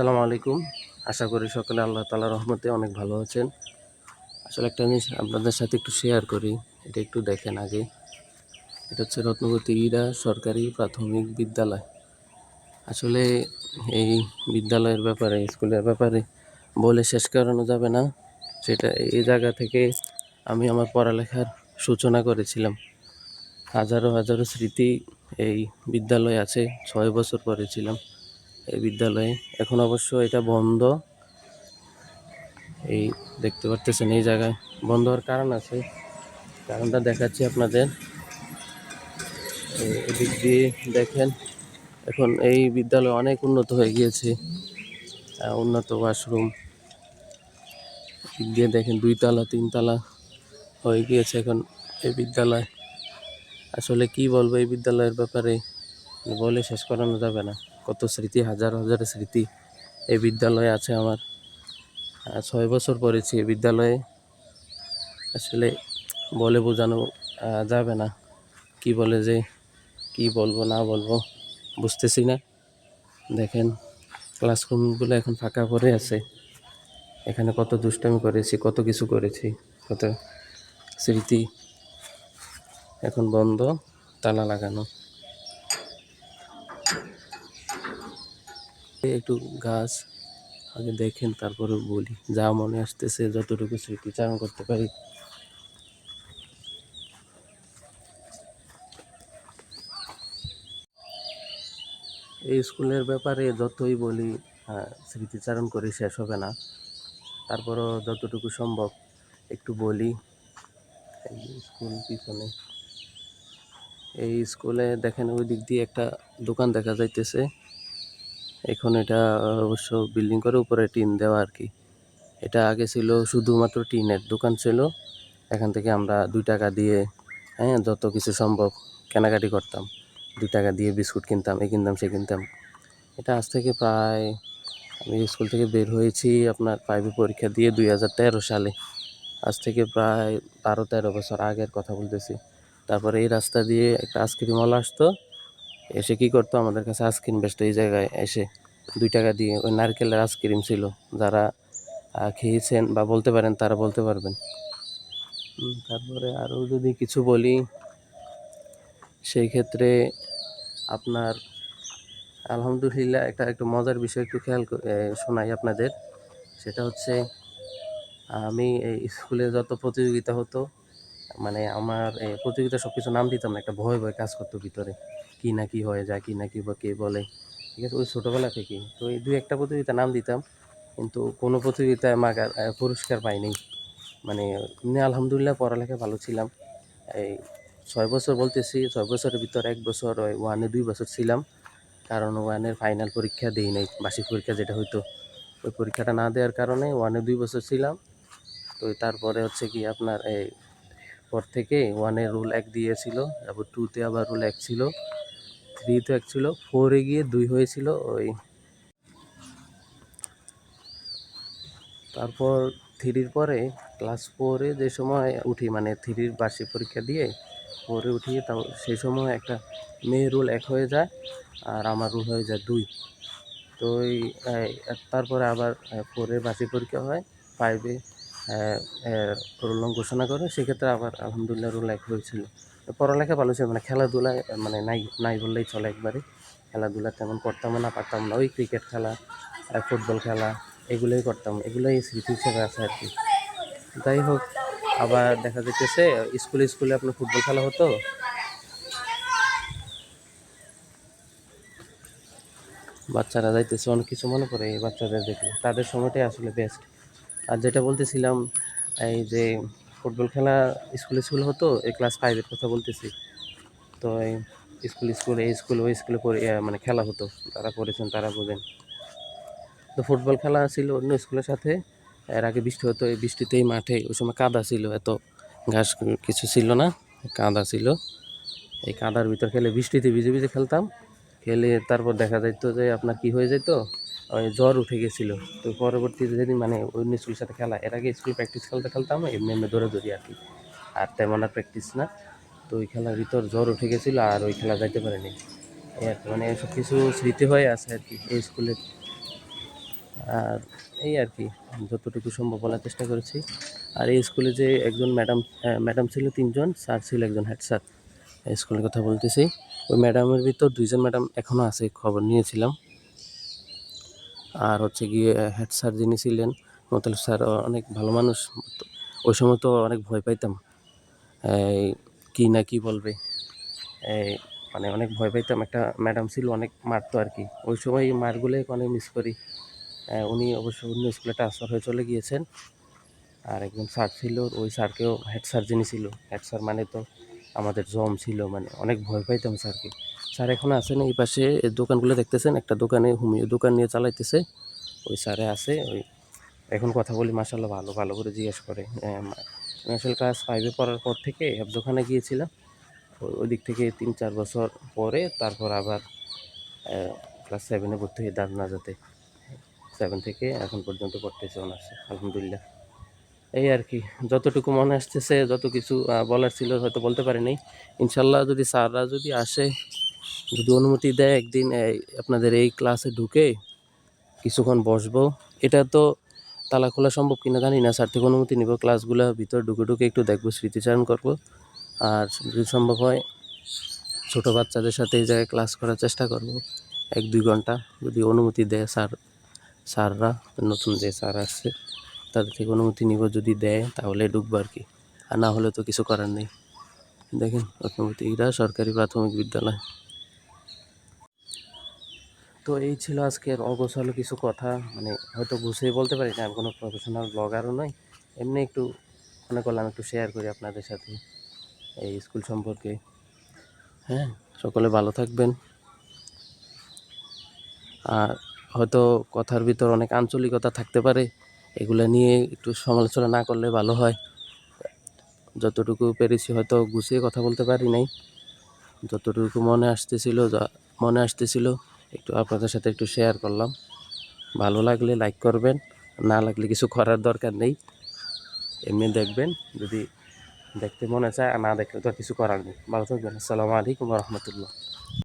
আসসালামু আলাইকুম। আশা করি সকলে আল্লাহ তাআলার রহমতে অনেক ভালো আছেন। আসলে একটা জিনিস আপনাদের সাথে একটু শেয়ার করি। এটা একটু দেখেন আগে। এটা হচ্ছে রত্নবতী ইরা সরকারি প্রাথমিক বিদ্যালয়। আসলে এই বিদ্যালয়ের ব্যাপারে, স্কুলের ব্যাপারে বলে শেষ করানো যাবে না। সেটা এই জায়গা থেকে আমি আমার পড়ালেখার সূচনা করেছিলাম। হাজারো হাজারো স্মৃতি এই বিদ্যালয়ে আছে। ৬ বছর পড়েছিলাম এই বিদ্যালয়ে। এখন অবশ্য এটা বন্ধ। এই দেখতে পারতেছেন এই জায়গায় বন্ধ হওয়ার কারণ আছে। কারণটা দেখাচ্ছি আপনাদের। এদিক দিয়ে দেখেন, এখন এই বিদ্যালয় অনেক উন্নত হয়ে গিয়েছে। উন্নত ওয়াশরুম, এদিক দিয়ে দেখেন 2 তলা 3 তলা হয়ে গিয়েছে এখন এই বিদ্যালয়। আসলে কি বলবো এই বিদ্যালয়ের ব্যাপারে, বলে শেষ করানো যাবে না। কত স্মৃতি, হাজার হাজার স্মৃতি এই বিদ্যালয়ে আছে আমার। 6 বছর পড়েছি এই বিদ্যালয়ে। আসলে বলে বোঝানো যাবে না। কি বলে যে কি বলবো না বলবো বুঝতেছি না। দেখেন ক্লাসরুমগুলো এখন ফাঁকা পড়ে আছে। এখানে কত দুষ্টামি করেছি, কত কিছু করেছি, কত স্মৃতি এখন বন্ধ, তালা লাগানো। একটু গাছ আগে দেখেন, তারপরে বলি। যা মনে আসতেছে যতটুকু স্মৃতিচারণ করতে পারি। এই স্কুলের ব্যাপারে যতই বলি স্মৃতিচারণ করে শেষ হবে না। তারপরও যতটুকু সম্ভব একটু বলি। এই স্কুল পিছনে, এই স্কুলে দেখেন ওই দিক দিয়ে একটা দোকান দেখা যাইতেছে। এখন এটা অবশ্য বিল্ডিং করে উপরে টিন দেওয়া আর কি। এটা আগে ছিল শুধুমাত্র টিনের দোকান ছিল। এখান থেকে আমরা 2 টাকা দিয়ে যত কিছু সম্ভব কেনাকাটি করতাম। 2 টাকা দিয়ে বিস্কুট কিনতাম, এ কিনতাম সে কিনতাম। এটা আজ থেকে প্রায়, আমি স্কুল থেকে বের হয়েছি আপনার 5 পরীক্ষা দিয়ে 2013 সালে। আজ থেকে প্রায় 12-13 বছর আগের কথা বলতেছি। তারপরে এই রাস্তা দিয়ে একটা আইসক্রিমওয়ালা আসতো, এসে কী করতো, আমাদের কাছে আইসক্রিম বেচতো। এই জায়গায় এসে 2 টাকা দিয়ে ওই নারকেলের আইসক্রিম ছিল। যারা খেয়েছেন বা বলতে পারেন তারা বলতে পারবেন। তারপরে আরও যদি কিছু বলি, সেই ক্ষেত্রে আপনার আলহামদুলিল্লাহ একটা মজার বিষয় একটু খেয়াল শোনাই আপনাদের। সেটা হচ্ছে, আমি এই স্কুলে যত প্রতিযোগিতা হতো, মানে আমার প্রতিযোগিতা সব কিছু নাম দিতাম না, একটা ভয় ভয় কাজ করতো ভিতরে। কি না কি হয়ে যায়, কি না কি বা কে বলে, ঠিক আছে, ওই ছোটোবেলা থেকেই। তো এই 2-1টা প্রতিযোগিতা নাম দিতাম, কিন্তু কোনো প্রতিযোগিতায় পুরস্কার পাইনি। মানে এমনি আলহামদুলিল্লাহ পড়ালেখা ভালো ছিলাম। এই 6 বছর বলতেছি, 6 বছরের ভিতর 1 বছর ওই 1-এ 2 বছর ছিলাম। কারণ 1-এর ফাইনাল পরীক্ষা দিই নাই, বার্ষিক পরীক্ষা যেটা হইতো, ওই পরীক্ষাটা না দেওয়ার কারণে 1-এ 2 বছর ছিলাম। তো তারপরে হচ্ছে কি আপনার এই পর থেকে 1-এ রুল 1 দিয়েছিল, তারপর 2-তে আবার রুল 1 ছিল, 3-তে 1 ছিল, 4-এ গিয়ে 2 হয়েছিল। ওই তারপর 3-র পরে ক্লাস 4-এ যে সময় উঠি, মানে 3-র বার্ষিক পরীক্ষা দিয়ে 4-এ উঠি, তাও সেই সময় একটা মেয়ের রুল 1 হয়ে যায় আর আমার রুল হয়ে যায় 2। তো ওই তারপরে আবার 4-এর বার্ষিক পরীক্ষা হয়, 5-এ রুল নং ঘোষণা করে। সেক্ষেত্রে আবার আলহামদুলিল্লাহ রুল 1 হয়েছিল। পড়ালেখা ভালো ছিল, মানে খেলাধুলায় মানে নাই নাই বললেই চলে একবারে। খেলাধুলা তেমন করতামও না, পারতাম না। ওই ক্রিকেট খেলা, ফুটবল খেলা, এগুলোই করতাম। এগুলোই স্মৃতি হিসেবে আছে আর কি। যাই হোক, আবার দেখা যাইতেছে স্কুলে আপনার ফুটবল খেলা হতো। বাচ্চারা যাইতেছে, অনেক কিছু মনে পড়ে এই বাচ্চাদের দেখলে। তাদের সময়টাই আসলে বেস্ট। আর যেটা বলতেছিলাম, এই যে ফুটবল খেলা স্কুলে হতো, এই ক্লাস 5-এর কথা বলতেছি। তো এই এই স্কুল ওই স্কুলে পড়ে মানে খেলা হতো। তারা পড়েছেন তারা বোঝেন। তো ফুটবল খেলা ছিল অন্য স্কুলের সাথে। এর আগে বৃষ্টি হতো, এই বৃষ্টিতেই মাঠে ওই সময় কাদা ছিল, এত ঘাস কিছু ছিল না, কাদা ছিল। এই কাদার ভিতর খেলে, বৃষ্টিতে ভিজে ভিজে খেলতাম। খেলে তারপর দেখা যাইতো যে আপনার কি হয়ে যেত, ওই জ্বর উঠে গেছিলো। তো পরবর্তীতে যেদিন মানে অন্য স্কুলের সাথে খেলা, এর আগে স্কুল প্র্যাকটিস খেলতাম এমনি এমনি দৌড়াদৌড়ি আর কি, আর তেমন আর প্র্যাকটিস না। তো ওই খেলার ভিতর জ্বর উঠে গেছিলো আর ওই খেলা যাইতে পারেনি। এই আর কি, মানে সব কিছু স্মৃতি হয়ে আছে আর কি এই স্কুলের। আর এই আর কি যতটুকু সম্ভব বলার চেষ্টা করেছি। আর এই স্কুলে যে একজন ম্যাডাম ছিল ৩ জন, স্যার ছিল একজন, হেড স্যার। এই স্কুলের কথা বলতেছি। ওই ম্যাডামের ভিতর ২ জন ম্যাডাম এখনও আছে, খবর নিয়েছিলাম। আর হচ্ছে গিয়ে হেড স্যার যিনি ছিলেন মোতালেব স্যার, অনেক ভালো মানুষ। ওই সময় তো অনেক ভয় পাইতাম, এই কী না কি বলবে, এই মানে অনেক ভয় পাইতাম। একটা ম্যাডাম ছিল, অনেক মারতো আর কি। ওই সময় এই মারগুলো অনেক মিস করি। উনি অবশ্য অন্য স্কুলে ট্রান্সফার হয়ে চলে গিয়েছেন। আর একজন স্যার ছিল, ওই স্যারকেও, হেড স্যার যিনি ছিল, হেড স্যার মানে তো আমাদের জম ছিল, মানে অনেক ভয় পাইতাম স্যারকে। স্যার এখন আছেন এই পাশে, এই দোকানগুলো দেখতেছেন, একটা দোকানে হোমিও দোকান নিয়ে চালাইতেছে। ওই স্যারে আছে, ওই এখন কথা বলি মাশাআল্লাহ, ভালো ভালো করে জিজ্ঞেস করে। আমি আসলে ক্লাস 5-এ পড়ার পর থেকে হেফজোখানে গিয়েছিলাম। ওই দিক থেকে 3-4 বছর পরে তারপর আবার ক্লাস 7-এ ভর্তি হয়ে দারুনাজাতে, 7 থেকে এখন পর্যন্ত পড়তেছে অনার্সে, আলহামদুলিল্লাহ। এই আর কি, যতটুকু মনে আসতেছে, যত কিছু বলার ছিল হয়তো বলতে পারিনি। ইনশাল্লাহ যদি স্যাররা যদি আসে, যদি অনুমতি দেয়, একদিন আপনাদের এই ক্লাসে ঢুকে কিছুক্ষণ বসবো। এটা তো তালা খোলা সম্ভব কিনা জানি না, স্যার থেকে অনুমতি নিব, ক্লাসগুলো ভিতর ঢুকে ঢুকে একটু দেখবো, স্মৃতিচারণ করব। আর যদি সম্ভব হয় ছোটো বাচ্চাদের সাথে এই জায়গায় ক্লাস করার চেষ্টা করব 1-2 ঘন্টা, যদি অনুমতি দেয় স্যাররা, নতুন যে স্যার আসছে তাদের থেকে অনুমতি নিব। যদি দেয় তাহলে ঢুকবো আর কি, আর না হলে তো কিছু করার নেই। দেখেন রত্নবতীরা সরকারি প্রাথমিক বিদ্যালয়। তো এই ছিল আজকের অগোছালো কিছু কথা, মানে হয়তো গুছিয়ে বলতে পারি না, আমি কোনো প্রফেশনাল ব্লগারও নয়। এমনি একটু মনে করলাম একটু শেয়ার করি আপনাদের সাথে এই স্কুল সম্পর্কে। হ্যাঁ, সকলে ভালো থাকবেন। আর হয়তো কথার ভিতর অনেক আঞ্চলিকতা থাকতে পারে, এগুলো নিয়ে একটু সমালোচনা না করলে ভালো হয়। যতটুকু পেরেছি হয়তো গুছিয়ে কথা বলতে পারি নাই, যতটুকু মনে আসতেছিল একটু আপনাদের সাথে একটু শেয়ার করলাম। ভালো লাগলে লাইক করবেন, না লাগলে কিছু করার দরকার নেই, এমনি দেখবেন। যদি দেখতে মনে চায়, আর না দেখলে তো আর কিছু করার নেই। ভালো থাকবেন। আসসালামু আলাইকুম ওয়া রাহমাতুল্লাহ।